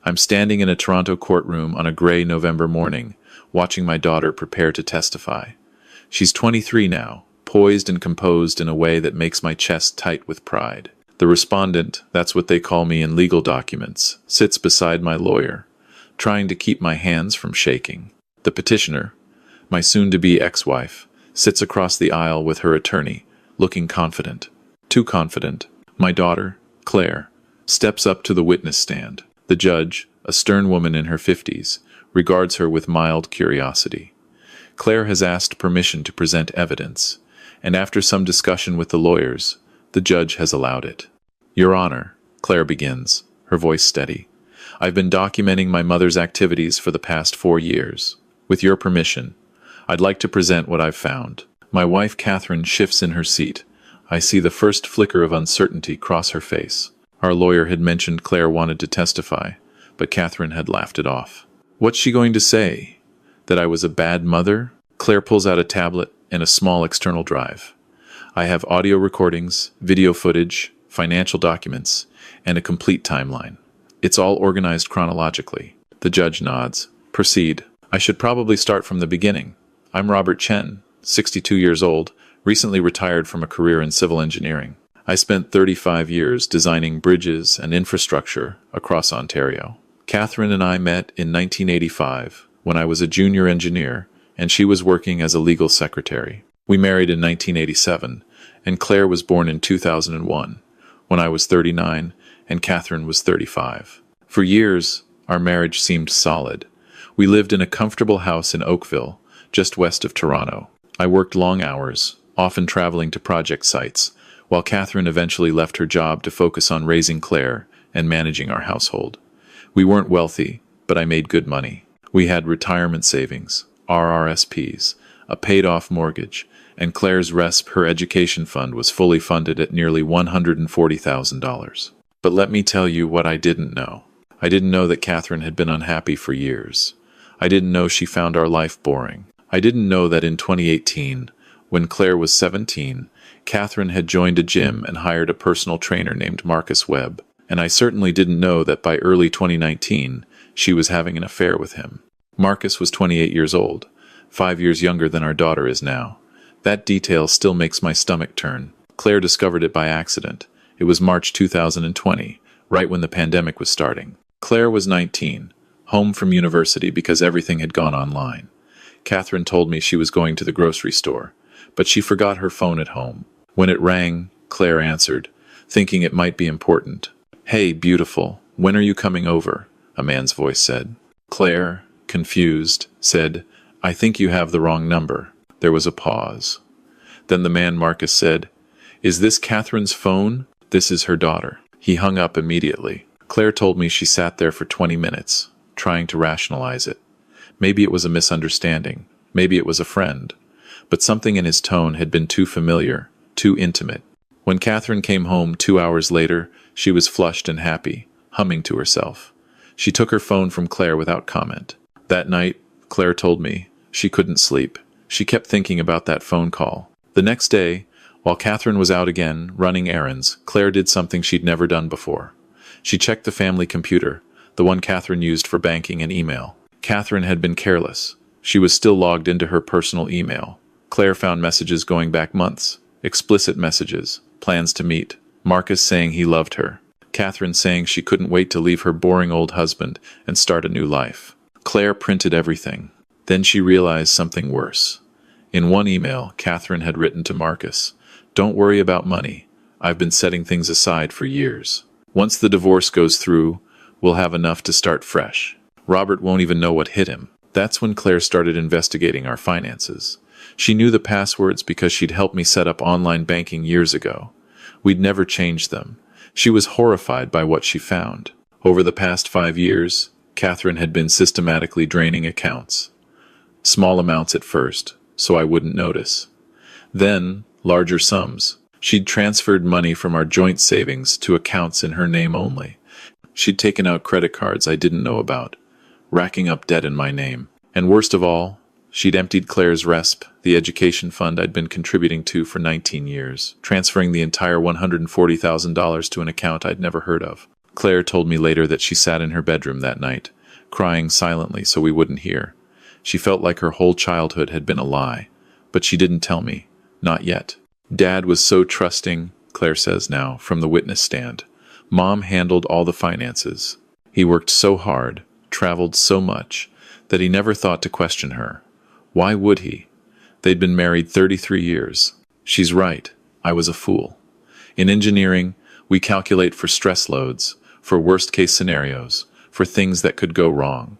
I'm standing in a Toronto courtroom on a gray November morning, watching my daughter prepare to testify. She's 23 now, poised and composed in a way that makes my chest tight with pride. The respondent, that's what they call me in legal documents, sits beside my lawyer, trying to keep my hands from shaking. The petitioner, my soon-to-be ex-wife, sits across the aisle with her attorney, looking confident. Too confident. My daughter, Claire, steps up to the witness stand. The judge, a stern woman in her 50s, regards her with mild curiosity. Claire has asked permission to present evidence, and after some discussion with the lawyers, the judge has allowed it. Your Honor, Claire begins, her voice steady. I've been documenting my mother's activities for the past 4 years. With your permission, I'd like to present what I've found. My wife Catherine shifts in her seat. I see the first flicker of uncertainty cross her face. Our lawyer had mentioned Claire wanted to testify, but Catherine had laughed it off. What's she going to say? That I was a bad mother? Claire pulls out a tablet and a small external drive. I have audio recordings, video footage, financial documents, and a complete timeline. It's all organized chronologically. The judge nods. Proceed. I should probably start from the beginning. I'm Robert Chen, 62 years old, recently retired from a career in civil engineering. I spent 35 years designing bridges and infrastructure across Ontario. Catherine and I met in 1985 when I was a junior engineer and she was working as a legal secretary. We married in 1987, and Claire was born in 2001, when I was 39 and Catherine was 35. For years, our marriage seemed solid. We lived in a comfortable house in Oakville, just west of Toronto. I worked long hours, often traveling to project sites, while Catherine eventually left her job to focus on raising Claire and managing our household. We weren't wealthy, but I made good money. We had retirement savings, RRSPs, a paid-off mortgage, and Claire's RESP, her education fund, was fully funded at nearly $140,000. But let me tell you what I didn't know. I didn't know that Catherine had been unhappy for years. I didn't know she found our life boring. I didn't know that in 2018, when Claire was 17, Catherine had joined a gym and hired a personal trainer named Marcus Webb. And I certainly didn't know that by early 2019, she was having an affair with him. Marcus was 28 years old, 5 years younger than our daughter is now. That detail still makes my stomach turn. Claire discovered it by accident. It was March 2020, right when the pandemic was starting. Claire was 19, home from university because everything had gone online. Catherine told me she was going to the grocery store, but she forgot her phone at home. When it rang, Claire answered, thinking it might be important. Hey, beautiful, when are you coming over? A man's voice said. Claire, confused, said, I think you have the wrong number. There was a pause. Then the man Marcus said, Is this Catherine's phone? This is her daughter. He hung up immediately. Claire told me she sat there for 20 minutes, trying to rationalize it. Maybe it was a misunderstanding. Maybe it was a friend. But something in his tone had been too familiar, too intimate. When Catherine came home 2 hours later, she was flushed and happy, humming to herself. She took her phone from Claire without comment. That night, Claire told me, she couldn't sleep. She kept thinking about that phone call. The next day, while Catherine was out again, running errands, Claire did something she'd never done before. She checked the family computer, the one Catherine used for banking and email. Catherine had been careless. She was still logged into her personal email. Claire found messages going back months, explicit messages, plans to meet, Marcus saying he loved her, Catherine saying she couldn't wait to leave her boring old husband and start a new life. Claire printed everything. Then she realized something worse. In one email, Catherine had written to Marcus, Don't worry about money. I've been setting things aside for years. Once the divorce goes through, we'll have enough to start fresh. Robert won't even know what hit him. That's when Claire started investigating our finances. She knew the passwords because she'd helped me set up online banking years ago. We'd never changed them. She was horrified by what she found. Over the past 5 years, Catherine had been systematically draining accounts. Small amounts at first, so I wouldn't notice. Then, larger sums. She'd transferred money from our joint savings to accounts in her name only. She'd taken out credit cards I didn't know about, racking up debt in my name. And worst of all, she'd emptied Claire's RESP, the education fund I'd been contributing to for 19 years, transferring the entire $140,000 to an account I'd never heard of. Claire told me later that she sat in her bedroom that night, crying silently so we wouldn't hear. She felt like her whole childhood had been a lie, but she didn't tell me. Not yet. Dad was so trusting, Claire says now, from the witness stand. Mom handled all the finances. He worked so hard, traveled so much, that he never thought to question her. Why would he? They'd been married 33 years. She's right. I was a fool. In engineering, we calculate for stress loads, for worst-case scenarios, for things that could go wrong.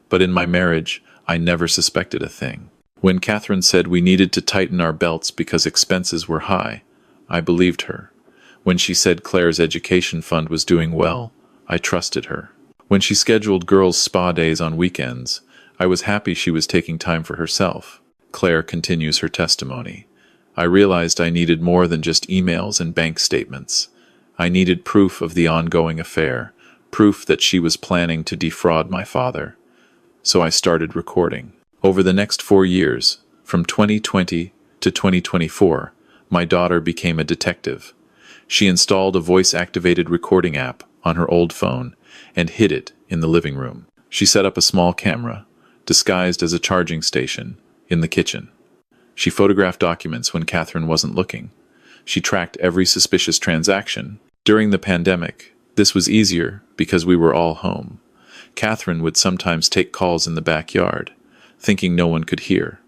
But in my marriage, I never suspected a thing. When Catherine said we needed to tighten our belts because expenses were high, I believed her. When she said Claire's education fund was doing well, I trusted her. When she scheduled girls' spa days on weekends, I was happy she was taking time for herself. Claire continues her testimony. I realized I needed more than just emails and bank statements. I needed proof of the ongoing affair, proof that she was planning to defraud my father. So I started recording. Over the next 4 years, from 2020 to 2024, my daughter became a detective. She installed a voice-activated recording app on her old phone and hid it in the living room. She set up a small camera, disguised as a charging station, in the kitchen. She photographed documents when Catherine wasn't looking. She tracked every suspicious transaction. During the pandemic, this was easier because we were all home. Catherine would sometimes take calls in the backyard, thinking no one could hear.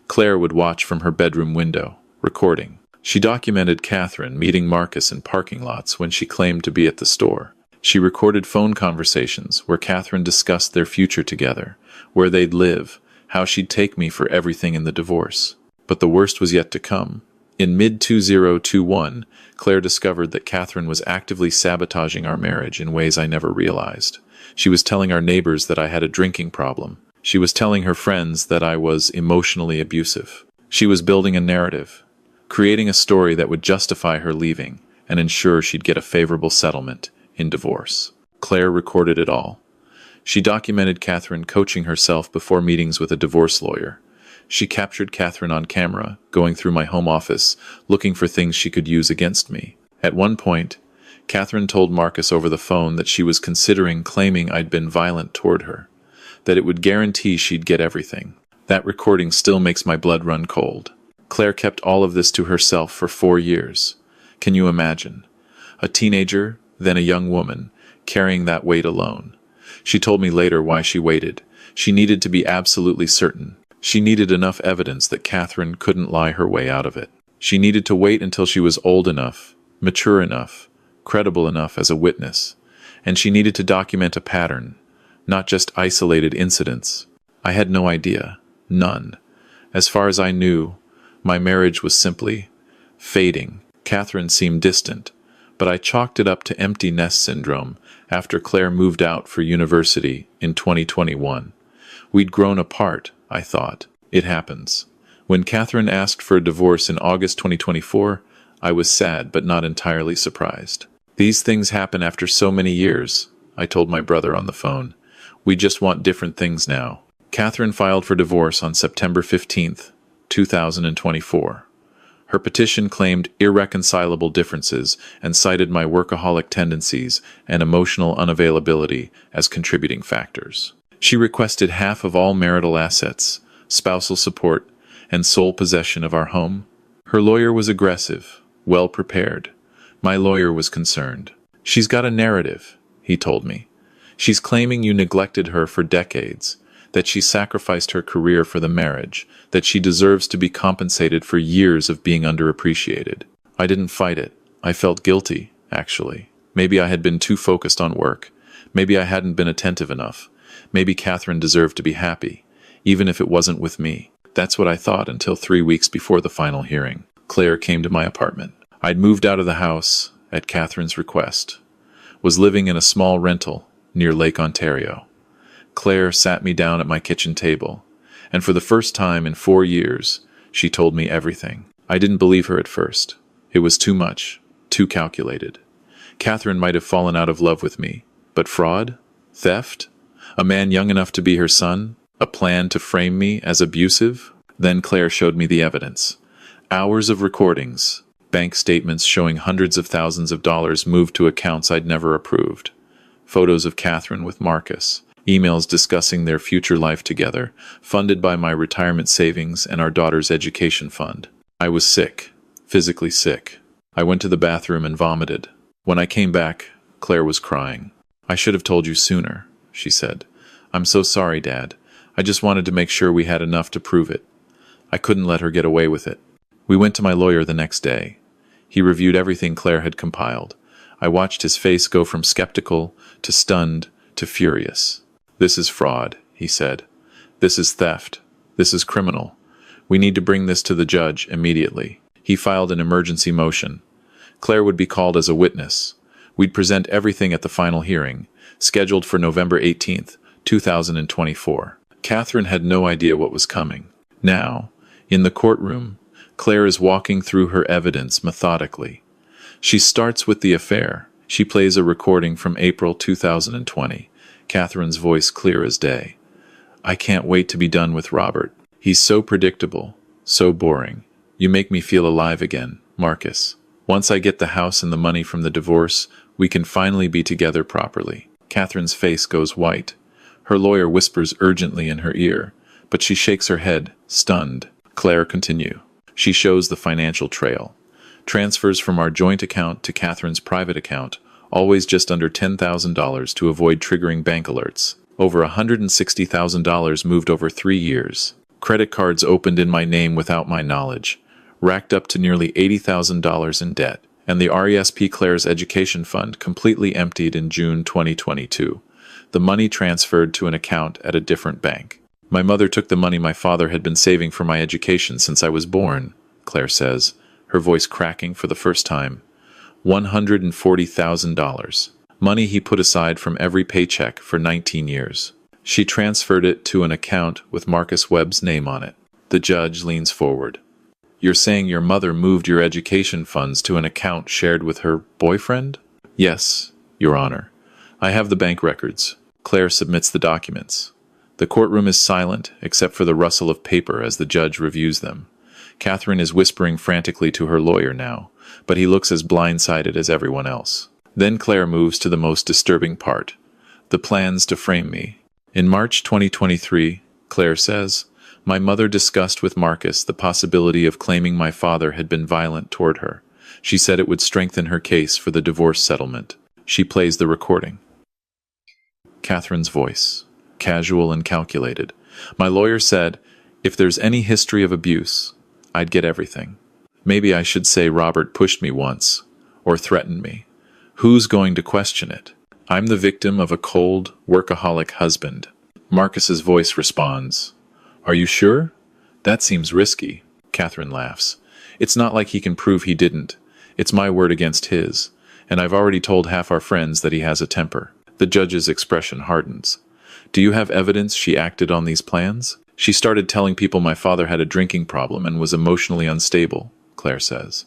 Claire would watch from her bedroom window, recording. She documented Catherine meeting Marcus in parking lots when she claimed to be at the store. She recorded phone conversations where Catherine discussed their future together, where they'd live, how she'd take me for everything in the divorce. But the worst was yet to come. In mid-2021, Claire discovered that Catherine was actively sabotaging our marriage in ways I never realized. She was telling our neighbors that I had a drinking problem. She was telling her friends that I was emotionally abusive. She was building a narrative, creating a story that would justify her leaving and ensure she'd get a favorable settlement in divorce. Claire recorded it all. She documented Catherine coaching herself before meetings with a divorce lawyer. She captured Catherine on camera, going through my home office, looking for things she could use against me. At one point, Catherine told Marcus over the phone that she was considering claiming I'd been violent toward her, that it would guarantee she'd get everything. That recording still makes my blood run cold. Claire kept all of this to herself for 4 years. Can you imagine? A teenager, then a young woman, carrying that weight alone. She told me later why she waited. She needed to be absolutely certain. She needed enough evidence that Catherine couldn't lie her way out of it. She needed to wait until she was old enough, mature enough, credible enough as a witness. And she needed to document a pattern, not just isolated incidents. I had no idea. None. As far as I knew, my marriage was simply fading. Catherine seemed distant, but I chalked it up to empty nest syndrome after Claire moved out for university in 2021. We'd grown apart, I thought. It happens. When Catherine asked for a divorce in August 2024, I was sad but not entirely surprised. These things happen after so many years, I told my brother on the phone. We just want different things now. Catherine filed for divorce on September 15th, 2024. Her petition claimed irreconcilable differences and cited my workaholic tendencies and emotional unavailability as contributing factors. She requested half of all marital assets, spousal support, and sole possession of our home. Her lawyer was aggressive, well prepared. My lawyer was concerned. She's got a narrative, he told me. She's claiming you neglected her for decades, that she sacrificed her career for the marriage, that she deserves to be compensated for years of being underappreciated. I didn't fight it. I felt guilty, actually. Maybe I had been too focused on work. Maybe I hadn't been attentive enough. Maybe Catherine deserved to be happy, even if it wasn't with me. That's what I thought until 3 weeks before the final hearing. Claire came to my apartment. I'd moved out of the house, at Catherine's request. Was living in a small rental near Lake Ontario. Claire sat me down at my kitchen table, and for the first time in 4 years, she told me everything. I didn't believe her at first. It was too much, too calculated. Catherine might have fallen out of love with me, but fraud? Theft? A man young enough to be her son? A plan to frame me as abusive? Then Claire showed me the evidence. Hours of recordings, bank statements showing hundreds of thousands of dollars moved to accounts I'd never approved. photos of Catherine with Marcus, emails discussing their future life together, funded by my retirement savings and our daughter's education fund. I was sick, physically sick. I went to the bathroom and vomited. When I came back, Claire was crying. "I should have told you sooner," she said. "I'm so sorry, Dad. I just wanted to make sure we had enough to prove it. I couldn't let her get away with it." We went to my lawyer the next day. He reviewed everything Claire had compiled. I watched his face go from skeptical to stunned to furious. "This is fraud," he said. "This is theft. This is criminal. We need to bring this to the judge immediately." He filed an emergency motion. Claire would be called as a witness. We'd present everything at the final hearing, scheduled for November 18th, 2024. Catherine had no idea what was coming. Now, in the courtroom, Claire is walking through her evidence methodically. She starts with the affair. She plays a recording from April 2020, Catherine's voice clear as day. "I can't wait to be done with Robert. He's so predictable, so boring. You make me feel alive again, Marcus. Once I get the house and the money from the divorce, we can finally be together properly." Catherine's face goes white. Her lawyer whispers urgently in her ear, but she shakes her head, stunned. Claire continue. She shows the financial trail. Transfers from our joint account to Catherine's private account, always just under $10,000 to avoid triggering bank alerts. Over $160,000 moved over 3 years. Credit cards opened in my name without my knowledge. Racked up to nearly $80,000 in debt. And the RESP Claire's education fund completely emptied in June 2022. The money transferred to an account at a different bank. "My mother took the money my father had been saving for my education since I was born," Claire says, her voice cracking for the first time. $140,000. Money he put aside from every paycheck for 19 years. She transferred it to an account with Marcus Webb's name on it. The judge leans forward. "You're saying your mother moved your education funds to an account shared with her boyfriend?" "Yes, Your Honor. I have the bank records." Claire submits the documents. The courtroom is silent, except for the rustle of paper as the judge reviews them. Catherine is whispering frantically to her lawyer now, but he looks as blindsided as everyone else. Then Claire moves to the most disturbing part. The plans to frame me. In March 2023, Claire says, "My mother discussed with Marcus the possibility of claiming my father had been violent toward her. She said it would strengthen her case for the divorce settlement." She plays the recording. Catherine's voice, casual and calculated. "My lawyer said, if there's any history of abuse, I'd get everything. Maybe I should say Robert pushed me once, or threatened me. Who's going to question it? I'm the victim of a cold, workaholic husband." Marcus's voice responds, "Are you sure? That seems risky." Catherine laughs. "It's not like he can prove he didn't. It's my word against his, and I've already told half our friends that he has a temper." The judge's expression hardens. "Do you have evidence she acted on these plans?" "She started telling people my father had a drinking problem and was emotionally unstable," Claire says.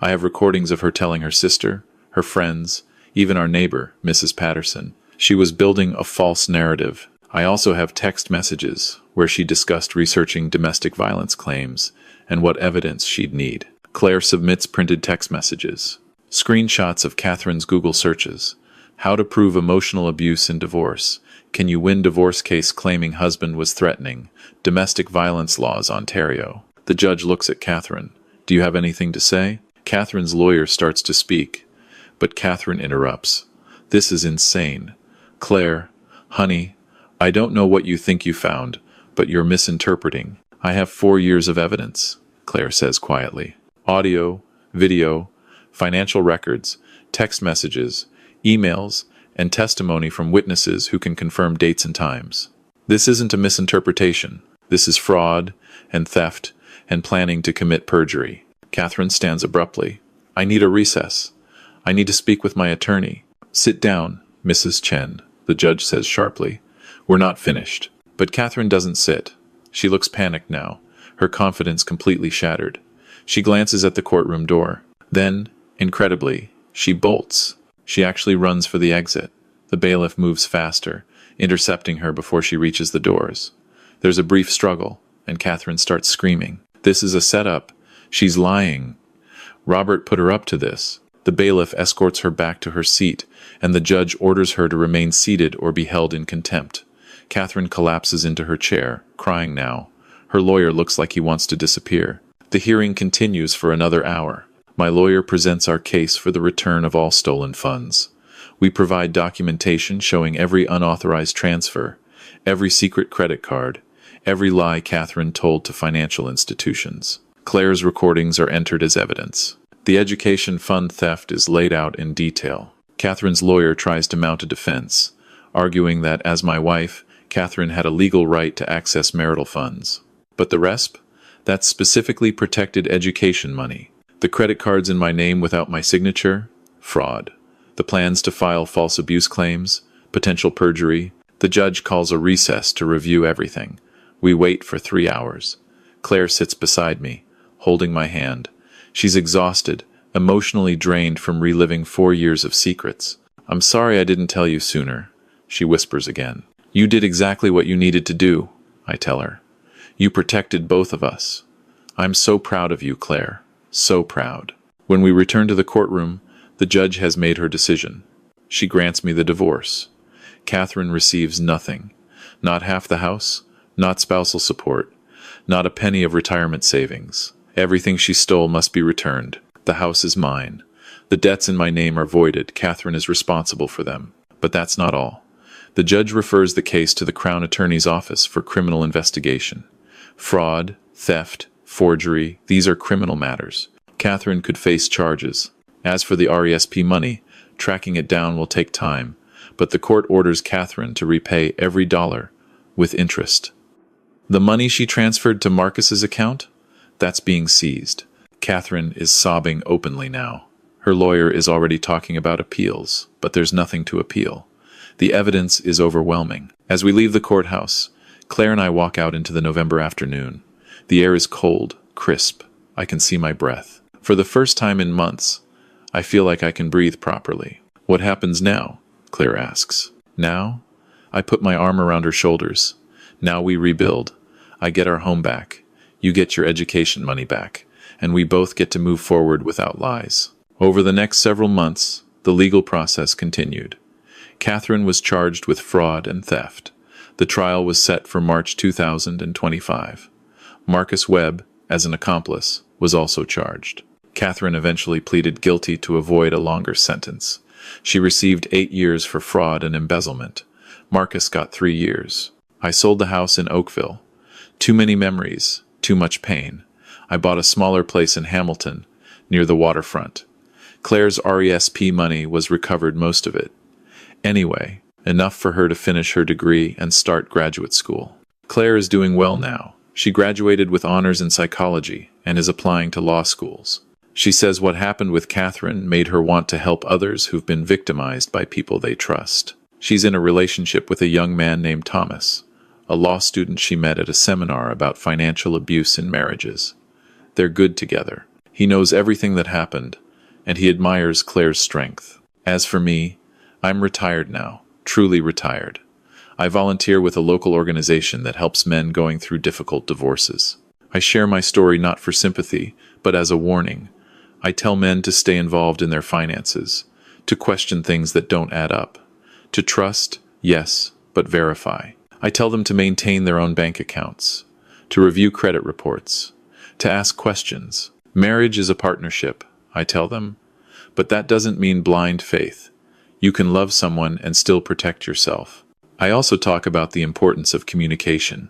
"I have recordings of her telling her sister, her friends, even our neighbor, Mrs. Patterson. She was building a false narrative. I also have text messages where she discussed researching domestic violence claims and what evidence she'd need." Claire submits printed text messages. Screenshots of Catherine's Google searches. How to prove emotional abuse in divorce. Can you win divorce case claiming husband was threatening? Domestic violence laws, Ontario. The judge looks at Catherine. "Do you have anything to say?" Catherine's lawyer starts to speak, but Catherine interrupts. "This is insane. Claire, honey, I don't know what you think you found, but you're misinterpreting. I have 4 years of evidence," Claire says quietly. "Audio, video, financial records, text messages, emails, and testimony from witnesses who can confirm dates and times. This isn't a misinterpretation. This is fraud and theft and planning to commit perjury." Catherine stands abruptly. "I need a recess. I need to speak with my attorney." "Sit down, Mrs. Chen," the judge says sharply. "We're not finished." But Catherine doesn't sit. She looks panicked now, her confidence completely shattered. She glances at the courtroom door. Then, incredibly, she bolts. She actually runs for the exit. The bailiff moves faster, intercepting her before she reaches the doors. There's a brief struggle, and Catherine starts screaming. This is a setup. She's lying. Robert put her up to this. The bailiff escorts her back to her seat, and the judge orders her to remain seated or be held in contempt. Catherine collapses into her chair, crying now. Her lawyer looks like he wants to disappear. The hearing continues for another hour. My lawyer presents our case for the return of all stolen funds. We provide documentation showing every unauthorized transfer, every secret credit card, every lie Catherine told to financial institutions. Claire's recordings are entered as evidence. The education fund theft is laid out in detail. Catherine's lawyer tries to mount a defense, arguing that, as my wife, Catherine had a legal right to access marital funds. But the rest? That's specifically protected education money. The credit cards in my name without my signature? Fraud. The plans to file false abuse claims? Potential perjury? The judge calls a recess to review everything. We wait for 3 hours. Claire sits beside me, holding my hand. She's exhausted, emotionally drained from reliving 4 years of secrets. I'm sorry I didn't tell you sooner, she whispers again. You did exactly what you needed to do, I tell her. You protected both of us. I'm so proud of you, Claire. So proud. When we return to the courtroom, the judge has made her decision. She grants me the divorce. Catherine receives nothing. Not half the house, not spousal support, not a penny of retirement savings. Everything she stole must be returned. The house is mine. The debts in my name are voided. Catherine is responsible for them. But that's not all. The judge refers the case to the Crown Attorney's Office for criminal investigation. Fraud, theft, forgery, these are criminal matters. Catherine could face charges. As for the RESP money, tracking it down will take time, but the court orders Catherine to repay every dollar with interest. The money she transferred to Marcus's account? That's being seized. Catherine is sobbing openly now. Her lawyer is already talking about appeals, but there's nothing to appeal. The evidence is overwhelming. As we leave the courthouse, Claire and I walk out into the November afternoon. The air is cold, crisp. I can see my breath. For the first time in months, I feel like I can breathe properly. What happens now? Claire asks. Now? I put my arm around her shoulders. Now we rebuild. I get our home back. You get your education money back. And we both get to move forward without lies. Over the next several months, the legal process continued. Catherine was charged with fraud and theft. The trial was set for March 2025. Marcus Webb, as an accomplice, was also charged. Catherine eventually pleaded guilty to avoid a longer sentence. She received 8 years for fraud and embezzlement. Marcus got 3 years. I sold the house in Oakville. Too many memories, too much pain. I bought a smaller place in Hamilton, near the waterfront. Claire's RESP money was recovered, most of it. Anyway, enough for her to finish her degree and start graduate school. Claire is doing well now. She graduated with honors in psychology and is applying to law schools. She says what happened with Catherine made her want to help others who've been victimized by people they trust. She's in a relationship with a young man named Thomas, a law student she met at a seminar about financial abuse in marriages. They're good together. He knows everything that happened, and he admires Claire's strength. As for me, I'm retired now, truly retired. I volunteer with a local organization that helps men going through difficult divorces. I share my story not for sympathy, but as a warning. I tell men to stay involved in their finances, to question things that don't add up, to trust, yes, but verify. I tell them to maintain their own bank accounts, to review credit reports, to ask questions. Marriage is a partnership, I tell them, but that doesn't mean blind faith. You can love someone and still protect yourself. I also talk about the importance of communication.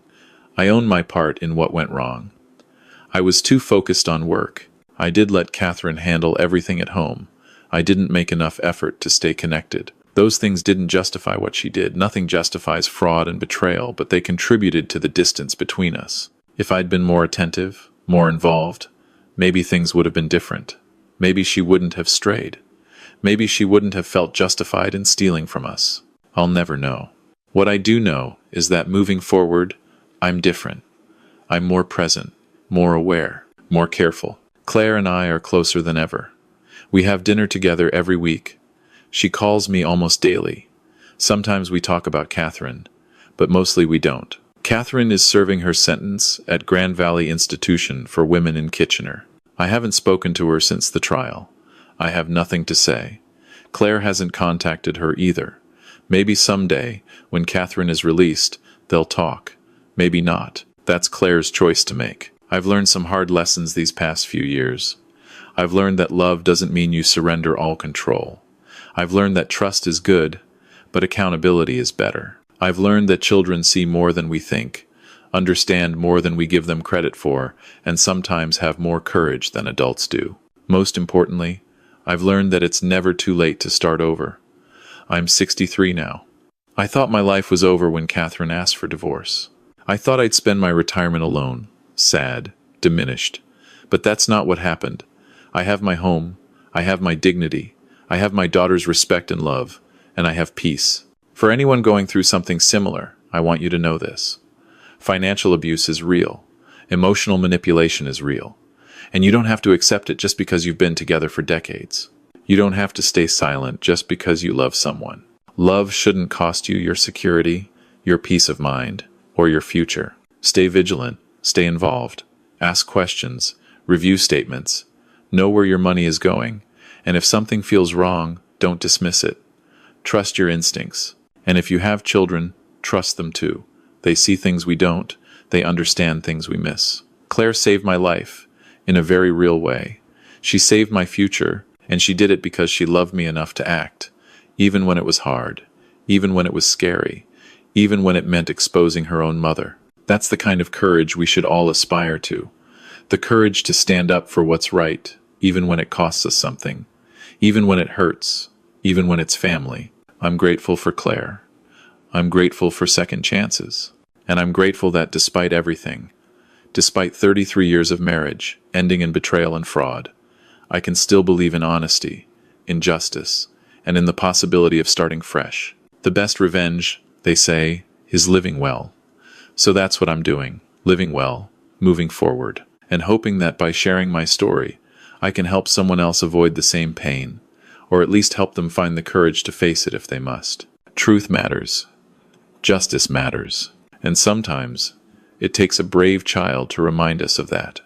I own my part in what went wrong. I was too focused on work. I did let Catherine handle everything at home. I didn't make enough effort to stay connected. Those things didn't justify what she did. Nothing justifies fraud and betrayal, but they contributed to the distance between us. If I'd been more attentive, more involved, maybe things would have been different. Maybe she wouldn't have strayed. Maybe she wouldn't have felt justified in stealing from us. I'll never know. What I do know is that moving forward, I'm different. I'm more present, more aware, more careful. Claire and I are closer than ever. We have dinner together every week. She calls me almost daily. Sometimes we talk about Catherine, but mostly we don't. Catherine is serving her sentence at Grand Valley Institution for Women in Kitchener. I haven't spoken to her since the trial. I have nothing to say. Claire hasn't contacted her either. Maybe someday, when Catherine is released, they'll talk. Maybe not. That's Claire's choice to make. I've learned some hard lessons these past few years. I've learned that love doesn't mean you surrender all control. I've learned that trust is good, but accountability is better. I've learned that children see more than we think, understand more than we give them credit for, and sometimes have more courage than adults do. Most importantly, I've learned that it's never too late to start over. I'm 63 now. I thought my life was over when Catherine asked for divorce. I thought I'd spend my retirement alone, sad, diminished. But that's not what happened. I have my home, I have my dignity, I have my daughter's respect and love, and I have peace. For anyone going through something similar, I want you to know this. Financial abuse is real. Emotional manipulation is real. And you don't have to accept it just because you've been together for decades. You don't have to stay silent just because you love someone. Love shouldn't cost you your security, your peace of mind, or your future. Stay vigilant, stay involved, ask questions, review statements, know where your money is going, and if something feels wrong, don't dismiss it. Trust your instincts. And if you have children, trust them too. They see things we don't, they understand things we miss. Claire saved my life, in a very real way. She saved my future, and she did it because she loved me enough to act, even when it was hard, even when it was scary, even when it meant exposing her own mother. That's the kind of courage we should all aspire to. The courage to stand up for what's right, even when it costs us something, even when it hurts, even when it's family. I'm grateful for Claire. I'm grateful for second chances. And I'm grateful that despite everything, despite 33 years of marriage, ending in betrayal and fraud, I can still believe in honesty, in justice, and in the possibility of starting fresh. The best revenge, they say, is living well. So that's what I'm doing, living well, moving forward, and hoping that by sharing my story, I can help someone else avoid the same pain, or at least help them find the courage to face it if they must. Truth matters. Justice matters. And sometimes, it takes a brave child to remind us of that.